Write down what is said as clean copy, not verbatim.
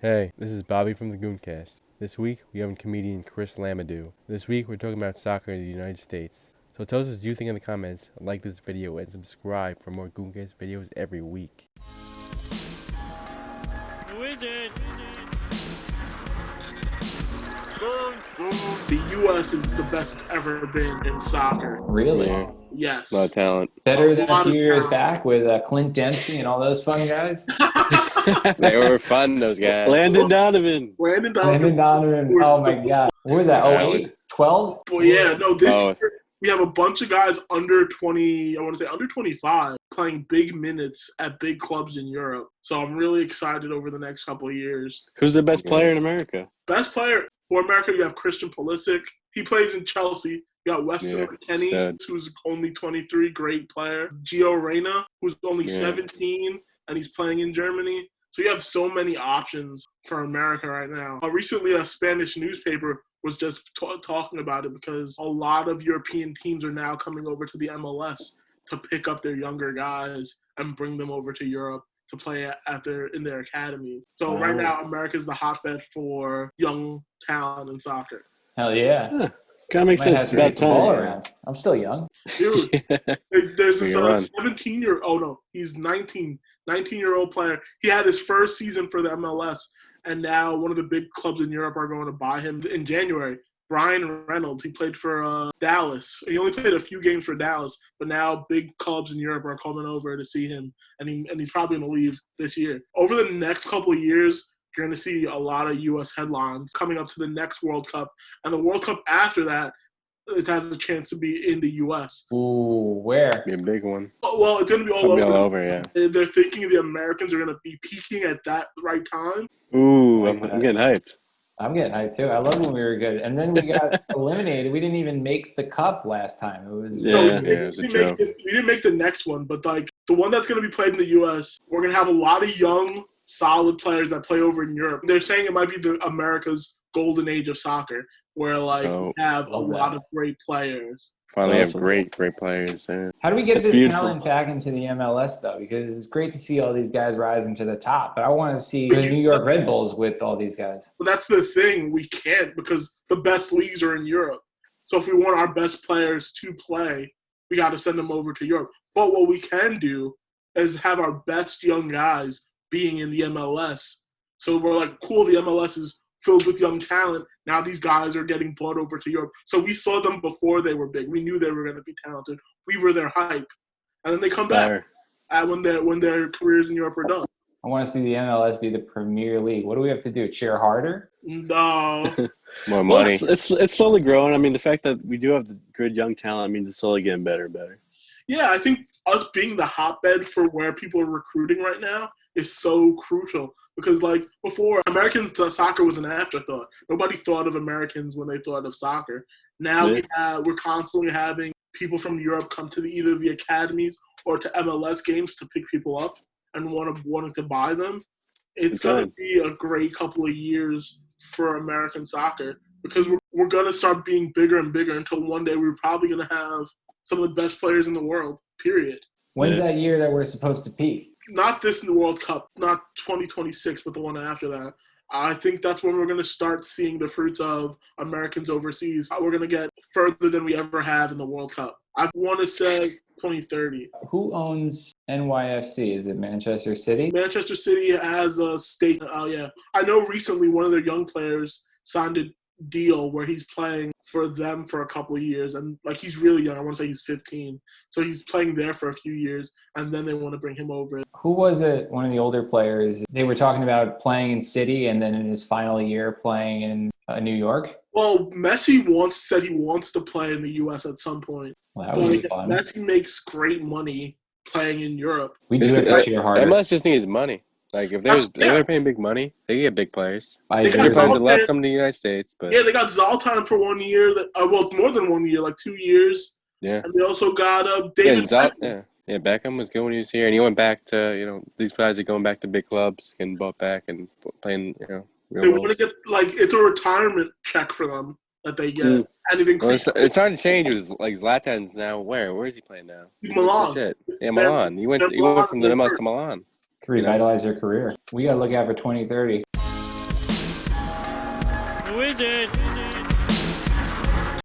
Hey, this is Bobby from the Gooncast. This week, we have comedian Chris Lamadieu. This week, we're talking about soccer in the United States. So tell us what you think in the comments, like this video, and subscribe for more Gooncast videos every week. Who is it? The U.S. is the best it's ever been in soccer. Really? Yeah. Yes. A lot of talent. Better than a lot few of years talent. back with Clint Dempsey and all those fun guys. They were fun, those guys. Landon Donovan. Landon Landon Donovan. We're Oh, my still- God. What was that, That 08? 12? Well, yeah, no, this Both. year we have a bunch of guys under 20, I want to say under 25, playing big minutes at big clubs in Europe. So I'm really excited over the next couple of years. Who's the best player in America? Best player for America, you have Christian Pulisic. He plays in Chelsea. You got Weston, Yeah, McKennie, stud. who's only 23, great player. Reyna, who's only 17, and he's playing in Germany. So you have so many options for America right now. Recently, a Spanish newspaper was just talking about it because a lot of European teams are now coming over to the MLS to pick up their younger guys and bring them over to Europe to play in their academies. So right now, America's the hotbed for young talent in soccer. Hell yeah. Huh. Kind of makes Might have sense. to About get the ball time. around. I'm still young. Dude, there's this Bring it on. 17-year, oh no, he's 19-year-old player. He had his first season for the MLS, and now one of the big clubs in Europe are going to buy him in January. Brian Reynolds, he played for Dallas. He only played a few games for Dallas, but now big clubs in Europe are coming over to see him, and he's probably going to leave this year. Over the next couple of years, you're going to see a lot of U.S. headlines coming up to the next World Cup, and the World Cup after that, it has a chance to be in the U.S. Ooh, where? Be a big one. Well, it's going to be all It'll be over. all over, yeah. They're thinking the Americans are going to be peaking at that right time. Ooh, I'm getting hyped. I'm getting hyped, too. I love when we were good. And then we got eliminated. We didn't even make the cup last time. It was Yeah. it was a joke. We didn't make the next one, but like the one that's going to be played in the U.S., we're going to have a lot of young, solid players that play over in Europe. They're saying it might be the America's golden age of soccer, where like So- we have a Love lot that. of great players. Finally have Awesome. great players. Yeah. How do we get That's this beautiful. talent back into the MLS, though? Because it's great to see all these guys rising to the top, but I want to see the New York Red Bulls with all these guys. But that's the thing, we can't because the best leagues are in Europe. So if we want our best players to play, we got to send them over to Europe. But what we can do is have our best young guys being in the MLS. So we're like, cool, the MLS is filled with young talent. Now these guys are getting brought over to Europe. So we saw them before they were big. We knew they were going to be talented. We were their hype. And then they come back when their careers in Europe are done. I want to see the MLS be the Premier League. What do we have to do? Cheer harder? No. More Well, money. it's slowly growing. I mean, the fact that we do have the good young talent, I mean, it's slowly getting better and better. Yeah, I think us being the hotbed for where people are recruiting right now is so crucial because, like, before, Americans soccer was an afterthought. Nobody thought of Americans when they thought of soccer. Now we're constantly having people from Europe come to either the academies or to MLS games to pick people up and wanting to buy them. It's going to be a great couple of years for American soccer because we're going to start being bigger and bigger until one day we're probably going to have some of the best players in the world, period. When's that year that we're supposed to peak? Not this in the World Cup, not 2026, but the one after that. I think that's when we're going to start seeing the fruits of Americans overseas. We're going to get further than we ever have in the World Cup. I want to say 2030. Who owns NYFC? Is it Manchester City? Manchester City has a stake. Oh, yeah. I know recently one of their young players signed a deal where he's playing for them for a couple of years. And, like, he's really young. I want to say he's 15. So he's playing there for a few years, and then they want to bring him over. Who was it, one of the older players? They were talking about playing in City and then in his final year playing in New York. Well, Messi said he wants to play in the U.S. at some point. Well, that would be But fun. Messi makes great money playing in Europe. We do have to cheer harder. MLS just needs money. Like, if they're paying big money, they can get big players. I They agree. got Bigger players that Zoltan- left come to the United States, but Yeah, they got Zoltan for 1 year. Well, more than 1 year, like 2 years. yeah. And they also got Yeah, David and Zal- Beckham. yeah, Beckham was good when he was here, and he went back to, these guys are going back to big clubs, getting bought back and playing, They real want roles. to get, like, it's a retirement check for them that they get. And it Well, increases it's starting to change. It was like Zlatan's now. Where is he playing now? Milan. Shit. Yeah, Milan. He went Milan, from the MLS to Milan. To revitalize your career. We got to look out for 2030. Wizards.